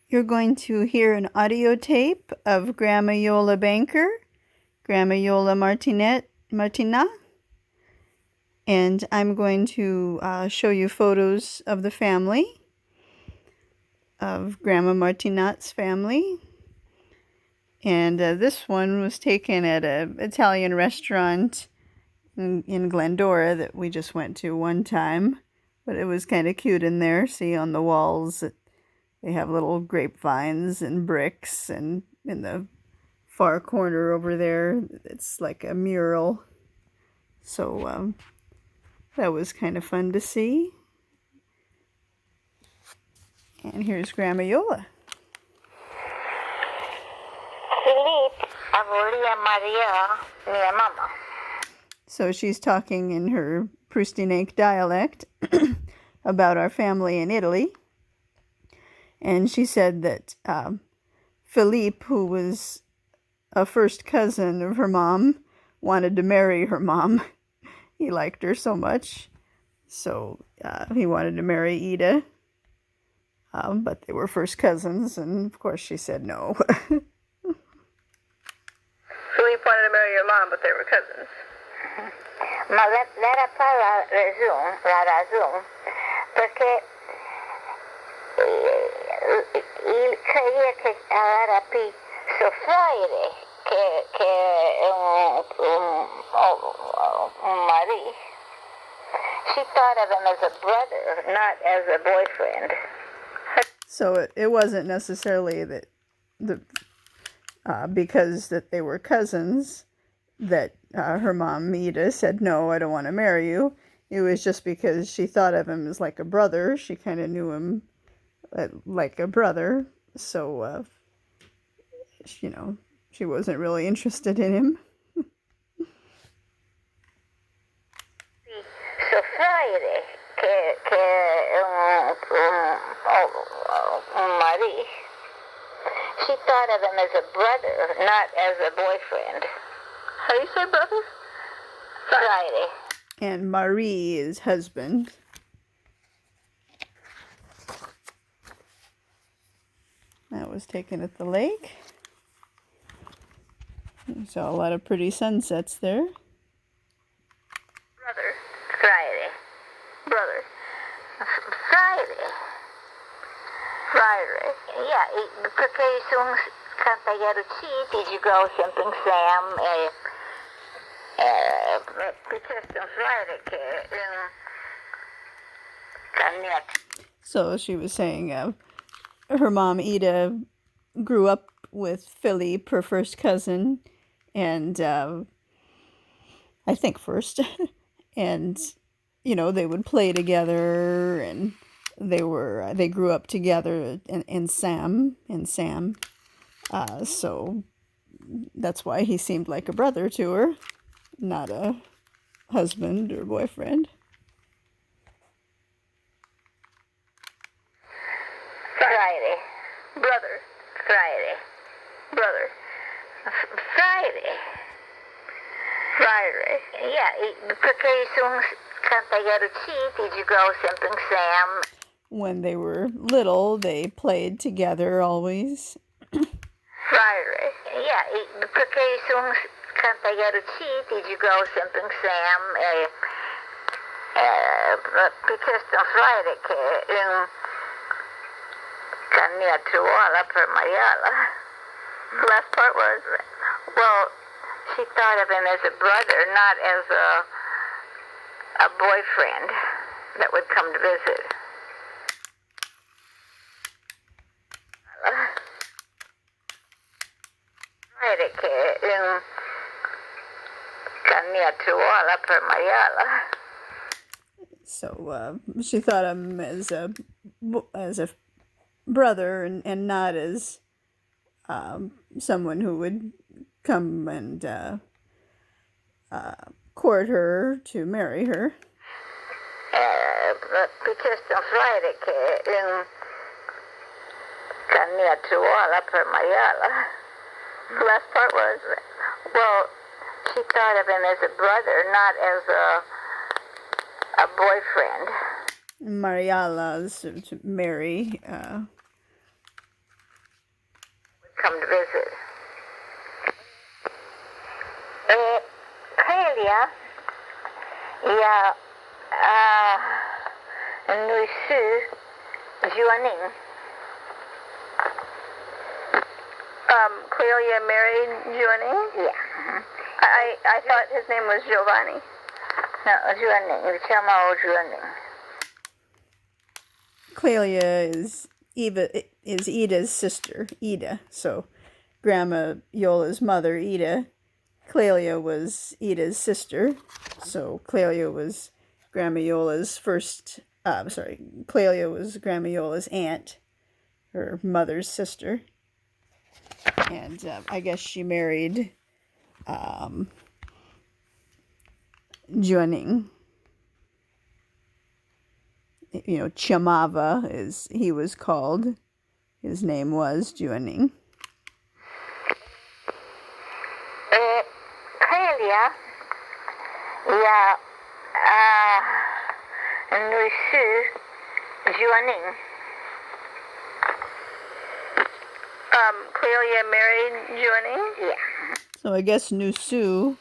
You're going to hear an audio tape of Grandma Iole Banker, Grandma Iole Martinat, and I'm going to show you photos of the family, of Grandma Martinat's family. And this one was taken at an Italian restaurant in Glendora that we just went to one time. But it was kind of cute in there. See on the walls, they have little grapevines and bricks. And in the far corner over there, it's like a mural. So that was kind of fun to see. And here's Grandma Iole. So she's talking in her Prustinake dialect about our family in Italy. And she said that Philippe, who was a first cousin of her mom, wanted to marry her mom. He liked her so much. So he wanted to marry Ida. But they were first cousins, and of course she said no. Philippe wanted to marry your mom, but they were cousins. Ma l'era pas la raison, perché il credeva che era più soffrire che un marito. She thought of him as a brother, not as a boyfriend. So it wasn't necessarily that because that they were cousins that her mom, Ida, said, no, I don't want to marry you. It was just because she thought of him as like a brother. She kind of knew him like a brother. So, she wasn't really interested in him. Soffrire che un marito. She thought of him as a brother, not as a boyfriend. How do you say brother? Friday. And Marie is husband. That was taken at the lake. We saw a lot of pretty sunsets there. Brother. Friday. Brother. Friday. Friday. Yeah, perché sono cantagliato did you go sempre Sam because on Friday che So she was saying her mom, Ida, grew up with Philippe, her first cousin, and I think first. And, they would play together, and they grew up together in Sam. So that's why he seemed like a brother to her, not a husband or boyfriend. Friday. Brother. Friday. Brother. Friday. Friday. Yeah, perché sono cantagliato did you go sempre Sam? When they were little, they played together always. Friday. Yeah, perché sono cantagliato did you go sempre Sam? Because on Friday che Cagnatriuola per Maiala. The last part was? Well, she thought of him as a brother, not as a boyfriend that would come to visit. Friday che Cagnatriuola per Maiala. So she thought of him as a brother and not as someone who would come and court her to marry her. Because on Friday che Cagnatriuola per Maiala. The last part was? Well, she thought of him as a brother, not as a boyfriend. Mariala's to marry come to visit. Clelia, yeah, Nui Su, Juaning. Clelia married Juaning? Yeah. I thought his name was Giovanni. No, Juaning. Chamo Juaning. Clelia is Ida's sister, Ida. So Grandma Iola's mother, Ida. Clelia was Ida's sister. So Clelia was Grandma Iola's Clelia was Grandma Iola's aunt, her mother's sister. And I guess she married Juaning. You know, Chamava he was called. His name was Juaning. Clelia, yeah, Nui Su, Juaning. Clelia married Juaning? Yeah. So I guess Nusu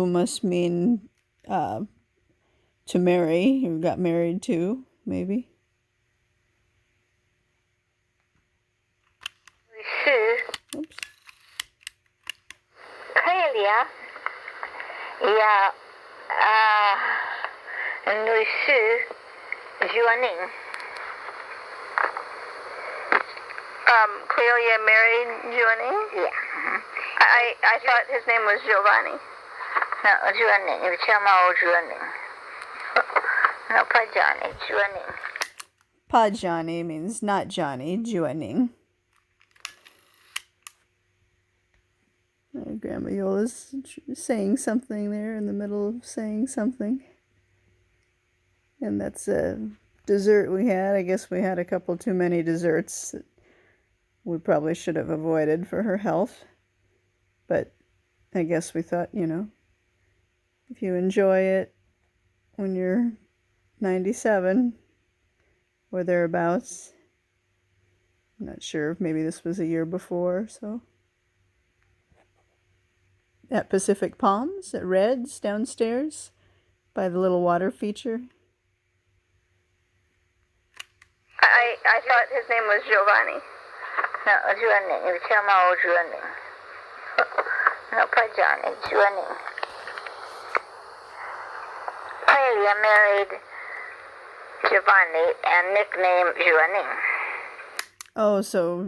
must mean to marry, or got married to, maybe. Nui Su, Oops. Clelia, yeah, Nui Su, Juaning. Clelia married Juaning? Yeah. I thought his name was Giovanni. No, Juaning. Chamo Juaning. No, pa Johnny, Juaning. Pa Johnny means not Johnny, Juaning. Grandma Iola's saying something there in the middle of saying something. And that's a dessert we had. I guess we had a couple too many desserts that we probably should have avoided for her health. But I guess we thought, you know, if you enjoy it when you're 97 or thereabouts, I'm not sure, maybe this was a year before, so. At Pacific Palms, at Red's downstairs by the little water feature. I thought his name was Giovanni. No, Juaning. Chamo Juaning. No, pa Johnny, Juaning. Clelia married Giovanni and nicknamed Juaning. Oh, so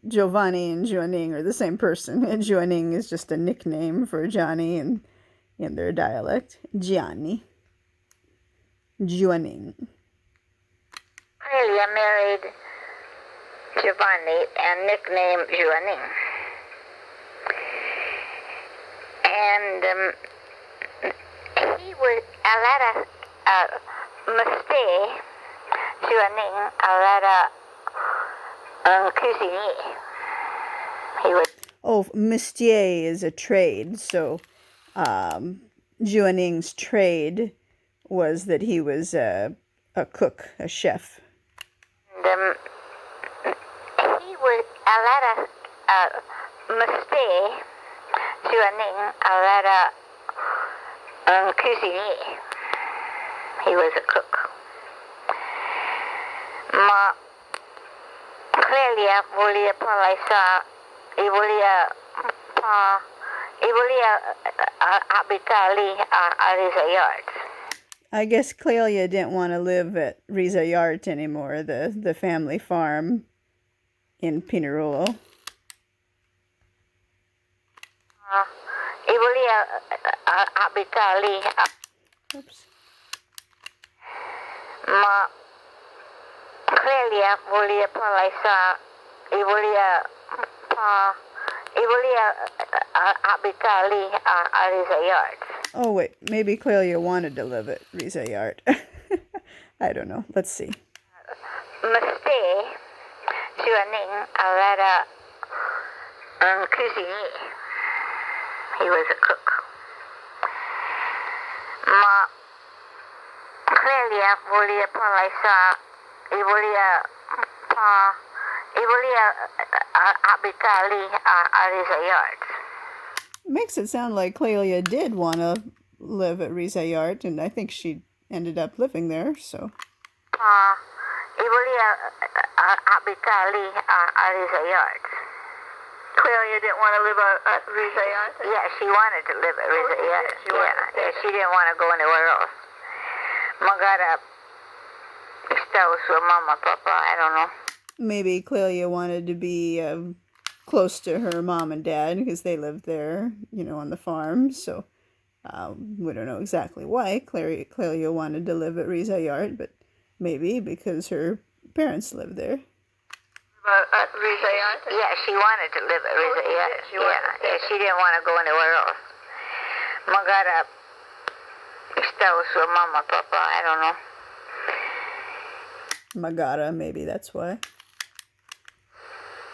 Giovanni and Juaning are the same person. And Juaning is just a nickname for Johnny in their dialect. Gianni. Juaning. Clelia married Giovanni and nicknamed Juaning. And he was a lot of mistake Juaning a lot of cuisinier. He would. Oh, Mistier is a trade. So Juaning's trade was that he was a cook, a chef. And he was a lot of mistake Juaning a lot of cuisinier. He was a cook. Ma Clelia volia palesa, I volia habitar ali a yards. I guess Clelia didn't want to live at Riza Yart anymore, the family farm in Pinerolo. I volia habitar ali. Oops. Ma Clelia volia palesa, I volia habitar ali a yards. Oh, wait. Maybe Clelia wanted to live at Riza Yart. I don't know. Let's see. Mistake Juaning a lot of cuisinier. He was a cook. Ma Clelia volia palesa, I Iole Abitali Arizayart. Makes it sound like Clelia did want to live at Rizayart, and I think she ended up living there, so. Iole Abitali Arizayart. Clelia didn't want to live at Rizayart? Yeah, she wanted to live at Rizayart. She didn't want to go anywhere else. Magara está with her mama, papa, I don't know. Maybe Clelia wanted to be close to her mom and dad because they lived there, on the farm, so we don't know exactly why Clelia wanted to live at Rizayart, but maybe because her parents lived there. At Rizayart? Yeah, she wanted to live at Rizayart. She didn't want to go anywhere else. Magara está with her mama, papa, I don't know. Magara, maybe that's why.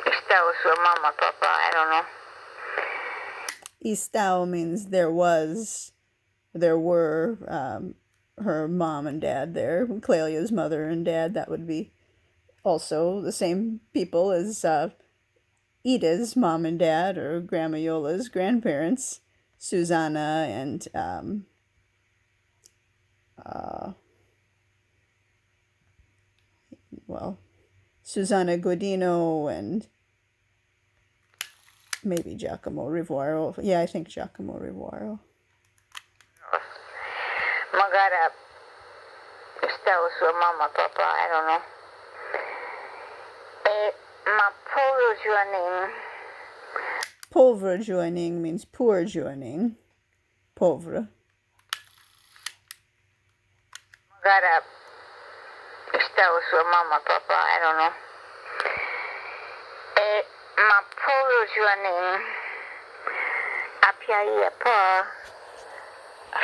Está with her mama, papa, I don't know. Istao means there were her mom and dad there. Clelia's mother and dad, that would be also the same people as Ida's mom and dad, or Grandma Iola's grandparents, Susanna and Susanna Godino and maybe Giacomo Rivuaro. Yeah, I think Giacomo Rivuaro. Magara está with her mama, papa, I don't know. Ma polo juaning. Pauvre juaning means poor juaning. Pauvre. Magara está with her mama, papa, I don't know. Ma polo juaning. Apia pa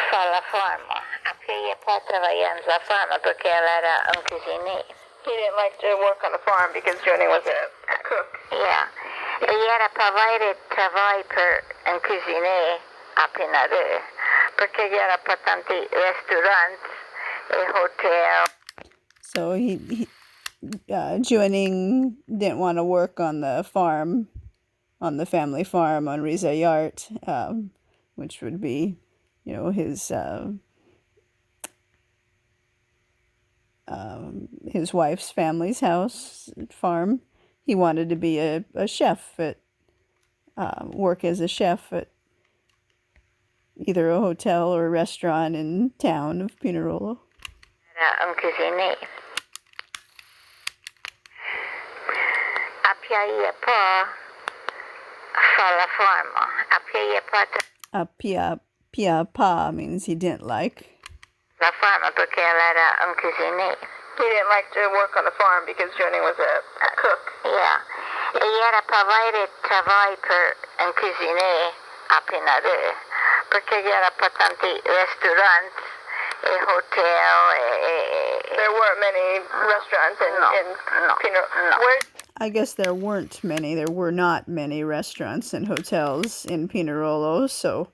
fa la farma. Apia pa trabalhando la farma porque ela era cozinheira. He didn't like to work on the farm because Joni was a cook. Yeah. E era para vai trabalho para cozinheiro a Pinaré. Porque era para tanto restaurantes e hotel. So Juaning didn't want to work on the farm, on the family farm on Rizayart, which would be, his wife's family's house farm. He wanted to be a chef work as a chef at either a hotel or a restaurant in town of Pinerolo. Era cozinheiro. Apia pa fa la farma. Apia pa Pia pa means he didn't like. la farma porque ela era cozinheiro. He didn't like to work on the farm because Joni was a cook. Yeah. E era para vai trabalho para cozinheiro a Pinaré. Porque era para tanto restaurantes e hotel e... There weren't many restaurants in Pinot. Where? I guess there weren't many. There were not many restaurants and hotels in Pinerolo, so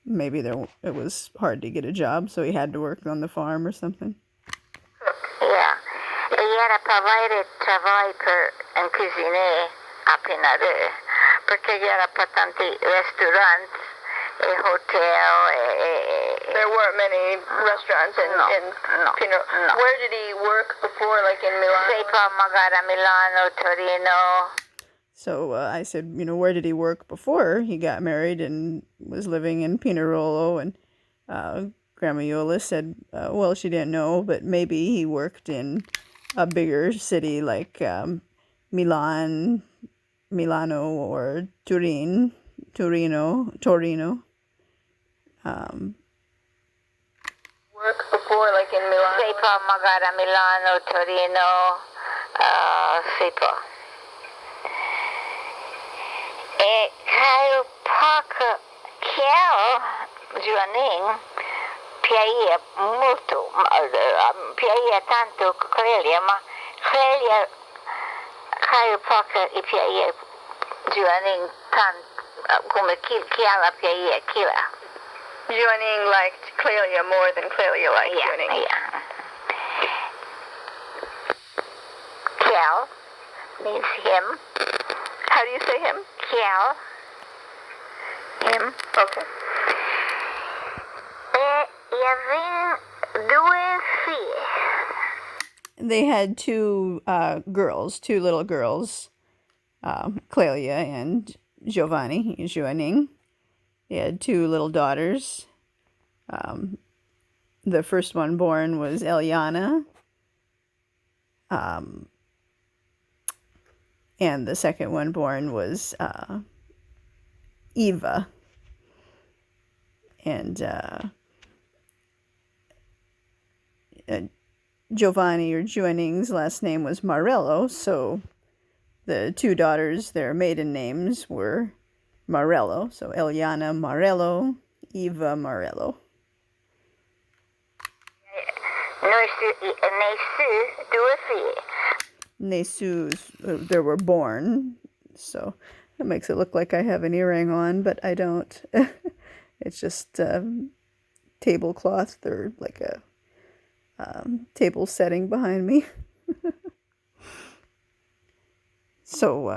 maybe it was hard to get a job, so he had to work on the farm or something. Yeah. E era para vai trabalho para cozinheiro a Pinaré. Porque era para tanto restaurantes e hotel e... There weren't many restaurants in Pinot. Where did he work before, like in Milan? Sepa Magara, Milano, Torino. So I said, where did he work before he got married and was living in Pinerolo? And Grandma Iole said, well, she didn't know, but maybe he worked in a bigger city like Milano or Torino. Work before, like in Milan? Sepa Magara, Milano, Torino, Sepa. E caiu pouco Joaninho piaia muito, piaia tanto Clélia, mas Clélia caiu pouco e piaia Joaninho tanto como que ela piaia aquilo. Joining liked Clelia more than Clelia liked Joining. Yeah. Kel means him. How do you say him? Kiel. Him. Okay. Yavin doing fear. They had two little girls, Clelia and Giovanni, Juaning. They had two little daughters. The first one born was Eliana, and the second one born was Eva. And Giovanni or Juaning's last name was Marello, so the two daughters, their maiden names were Marello. So Eliana Marello, Eva Marello. Nesus, they were born, so that makes it look like I have an earring on, but I don't. It's just tablecloth or like a table setting behind me. So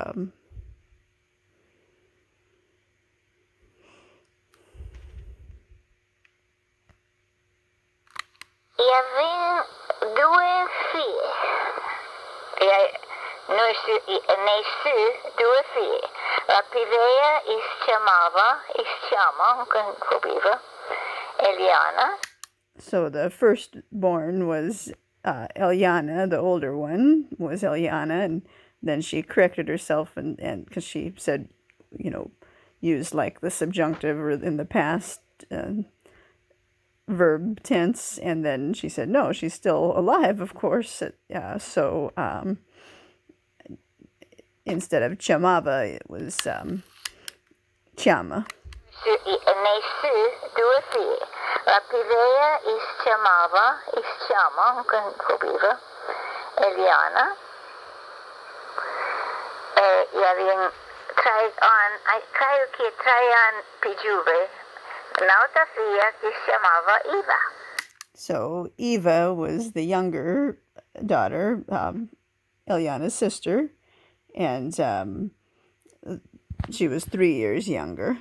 Yavin doing fear. Nesu doing fear. La Pivea is chama, Eliana. So the firstborn was Eliana, the older one was Eliana, and then she corrected herself and because she said, used like the subjunctive or in the past verb tense, and then she said, no, she's still alive, of course. So instead of chamava, it was chama. Nesu doing fear. La Pivea is chama, Eliana. Yavin try on Pijuve. Nautafia is chamava Eva. So Eva was the younger daughter, Eliana's sister, and she was 3 years younger.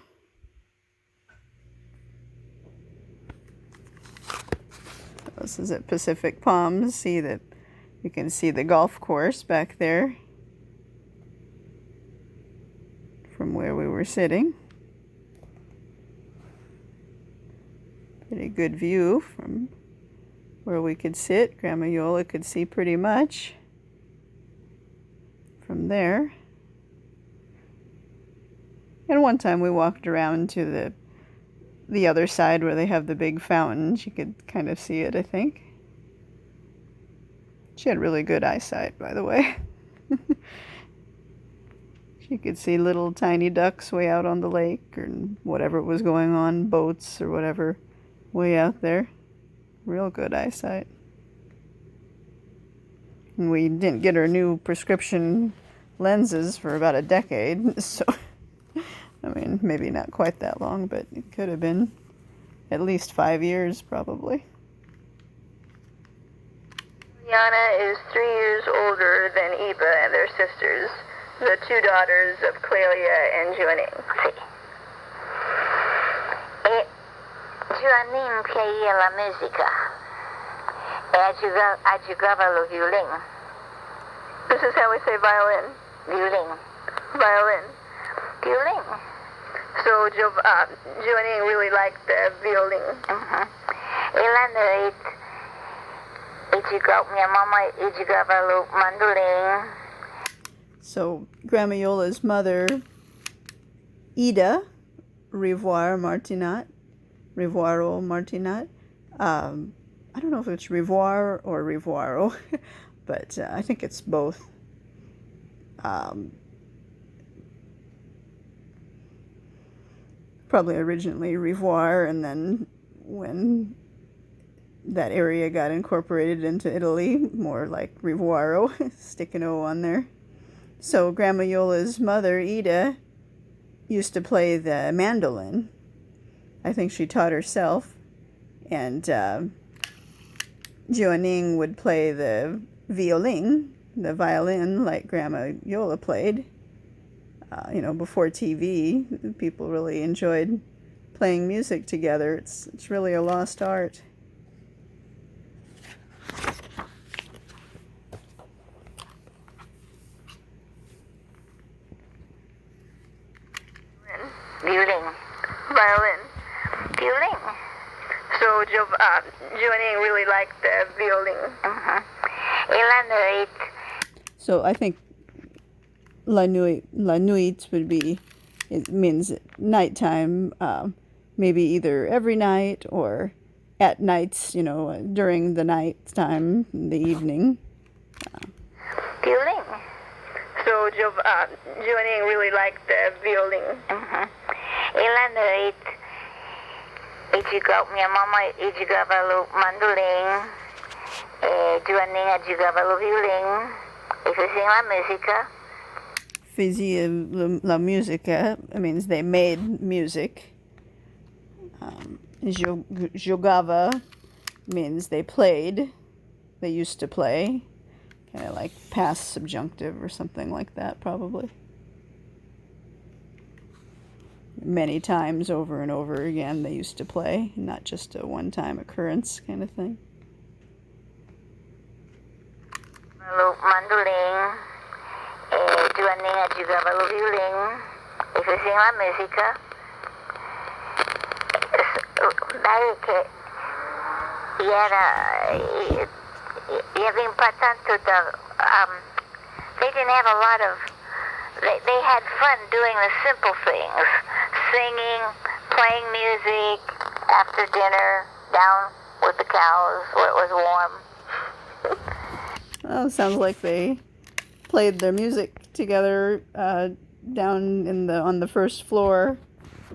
This is at Pacific Palms. See that you can see the golf course back there from where we were sitting. Pretty good view from where we could sit. Grandma Iole could see pretty much from there. And one time we walked around to the other side where they have the big fountains. You could kind of see it, I think. She had really good eyesight, by the way. She could see little tiny ducks way out on the lake or whatever was going on, boats or whatever, way out there. Real good eyesight. And we didn't get her new prescription lenses for about a decade, so I mean, maybe not quite that long, but it could have been at least 5 years, probably. Eliana is 3 years older than Eva and their sisters, the two daughters of Clelia and Juaning. Juaning piaia la musica e aggiungava lo violin. This is how we say violin. Violin. Violin. Violin. So Juaning really liked the violin. Ela minha mama aggiungava lo mandolin. So Grandma Iola's mother, Ida Revoiro Martinat, I don't know if it's Revoir or Revoiro, but I think it's both. Probably originally Revoir, and then when that area got incorporated into Italy, more like Revoiro, stick an O on there. So Grandma Iola's mother, Ida, used to play the mandolin. I think she taught herself. And Juaning would play the violin. the violin like Grandma Iole played. Before TV, people really enjoyed playing music together. It's really a lost art. Violin. Violin. Violin. So Giovanni really liked the violin. So I think la nuit would be, it means nighttime, maybe either every night or at nights, during the night time, in the evening. Violin. So Giovanni really liked the violin. E la noite minha mamãe jogava o mandolim, Joaninha jogava o violin, e faziam a música. Fizia la musica, it means they made music. Jogava means they played, they used to play. Kind of like past subjunctive or something like that, probably. Many times over and over again they used to play, not just a one-time occurrence kind of thing. O mandolim, Joaninha jogava o violin, e faziam a música. Daí que ia vir para tanto they didn't have a lot of, they had fun doing the simple things, singing, playing music, after dinner, down with the cows where it was warm. Well, it sounds like they played their music together down on the first floor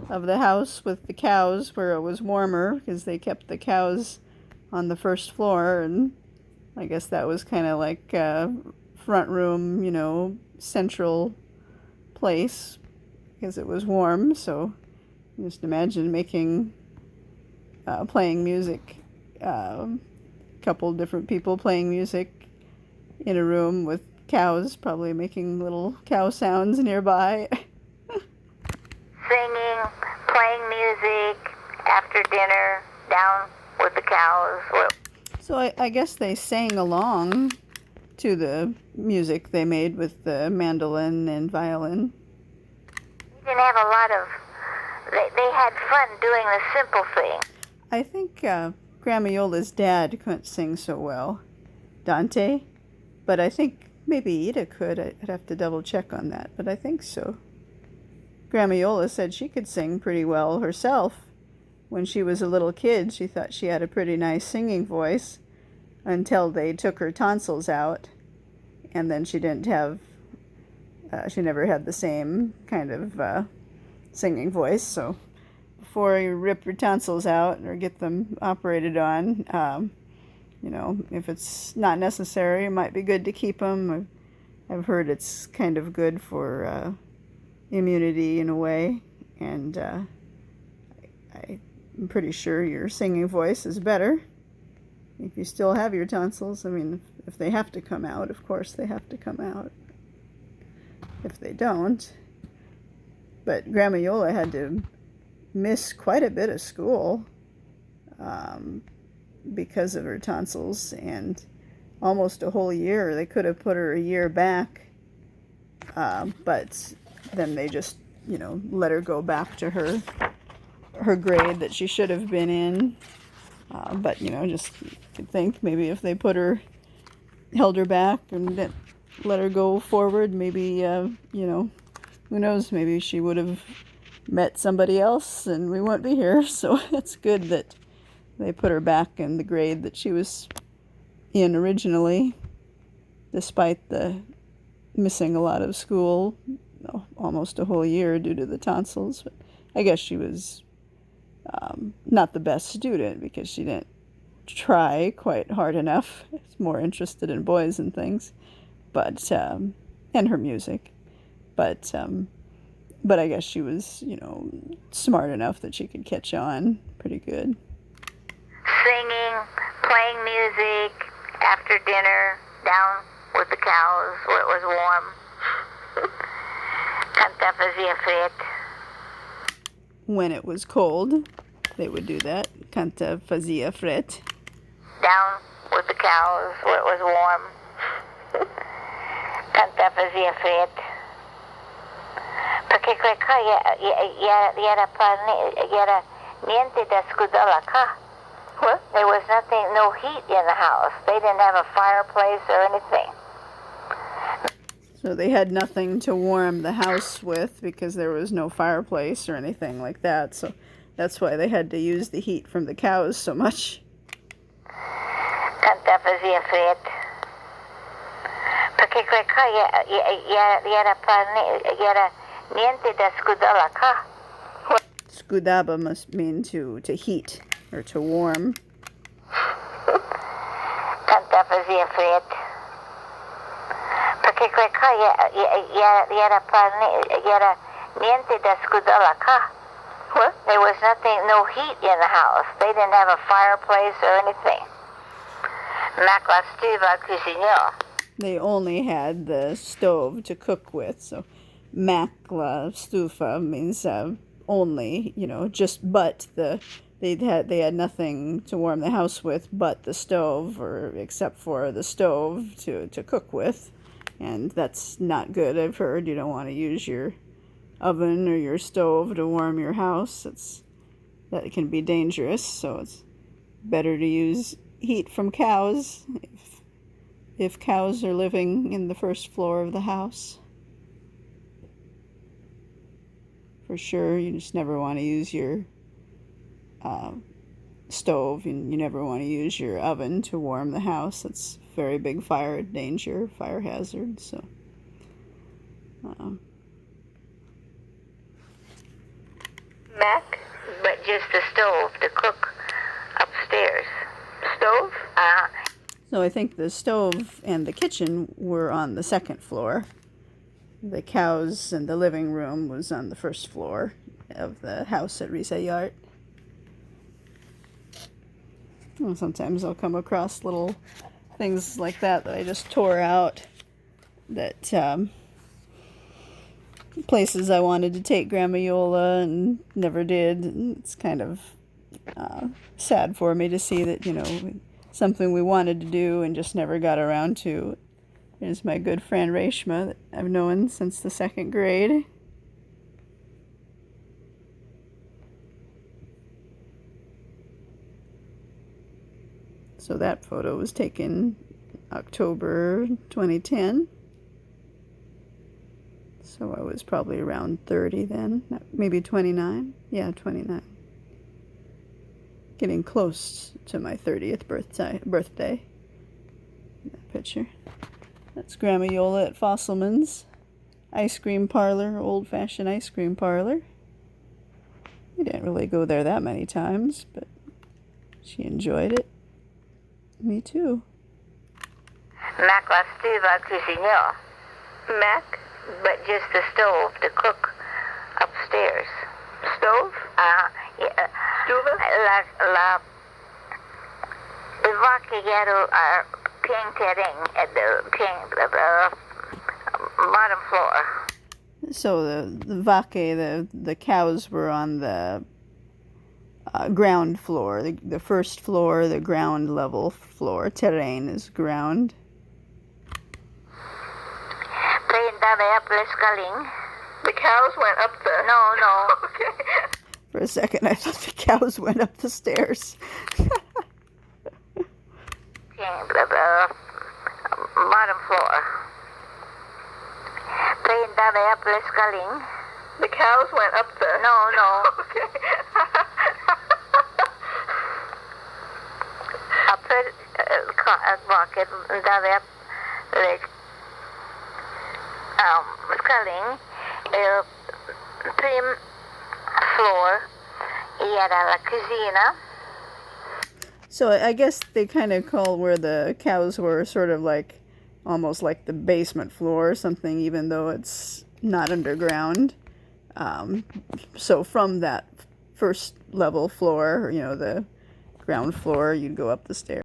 of the house with the cows where it was warmer, because they kept the cows on the first floor, and I guess that was kind of like a front room, central place, because it was warm. So just imagine playing music, a couple different people playing music in a room with cows, probably making little cow sounds nearby. Singing, playing music, after dinner, down with the cows. So I guess they sang along to the music they made with the mandolin and violin. They didn't have a lot of, they had fun doing the simple thing. I think Grandma Iola's dad couldn't sing so well, Dante, but I think maybe Ida could. I'd have to double check on that, but I think so. Grandma Iole said she could sing pretty well herself. When she was a little kid, she thought she had a pretty nice singing voice until they took her tonsils out, and then she never had the same kind of singing voice. So before you rip your tonsils out or get them operated on, if it's not necessary, it might be good to keep them. I've heard it's kind of good for immunity in a way, and I'm pretty sure your singing voice is better if you still have your tonsils. I mean, if they have to come out, of course they have to come out. If they don't. But Grandma Iole had to miss quite a bit of school because of her tonsils, and almost a whole year. They could have put her a year back, but then they just, let her go back to her grade that she should have been in. But, just could think maybe if they held her back and let her go forward, maybe, who knows, maybe she would have met somebody else and we wouldn't be here. So it's good that they put her back in the grade that she was in originally, despite the missing a lot of school, almost a whole year due to the tonsils. But I guess she was not the best student because she didn't try quite hard enough. She's more interested in boys and things, but and her music. But I guess she was, smart enough that she could catch on pretty good. Singing, playing music, after dinner, down with with the cows where it was warm. Kanta fazia fred. When it was cold, they would do that. Canta fazia fred. Down with the cows where it was warm. Kanta fazia fred. Perché quel qua era niente da scudala qua. What? There was nothing, no heat in the house. They didn't have a fireplace or anything. So they had nothing to warm the house with because there was no fireplace or anything like that. So that's why they had to use the heat from the cows so much. Kanta fazia fred. Perché quel qua era niente da scudala qua. Scudaba must mean to heat or to warm. Kanta fazia fred. Perché quel qua era niente da scudala qua. What? There was nothing, no heat in the house. They didn't have a fireplace or anything. Mac la stuva cuisinò. They only had the stove to cook with. So makla stufa means only, just but they had nothing to warm the house with but the stove, or except for the stove to cook with. And that's not good, I've heard. You don't want to use your oven or your stove to warm your house. That can be dangerous, so it's better to use heat from cows if cows are living in the first floor of the house. For sure, you just never want to use your stove, and you never want to use your oven to warm the house. It's very big fire danger, fire hazard. So Mac? But just the stove to cook upstairs. Stove? So I think the stove and the kitchen were on the second floor. The cows and the living room was on the first floor of the house at Risayart. Well, sometimes I'll come across little things like that I just tore out, that places I wanted to take Grandma Iole and never did. And it's kind of sad for me to see that, something we wanted to do and just never got around to. There's my good friend Reshma that I've known since the second grade. So that photo was taken October 2010. So I was probably around 30 then, maybe 29. Yeah, 29. Getting close to my 30th birthday. That picture. That's Grandma Iole at Fosselman's ice cream parlor, old-fashioned ice cream parlor. We didn't really go there that many times, but she enjoyed it. Me too. Mac la stuva cuisinò. Mac? But just the stove to cook upstairs. Stove? Yeah. Stuva? Le vacche erano piantering at the bottom floor. So the vaque, the cows were on the ground floor. The first floor, the ground level floor. Terrain is ground. The cows went up the... No. Okay. For a second, I thought the cows went up the stairs. Bottom floor. The cows went up the... No. Okay. A bucket dove up like scaling prim floor era la cucina. So I guess they kind of call where the cows were sort of like almost like the basement floor or something, even though it's not underground. So from that first level floor, the ground floor, you'd go up the stairs.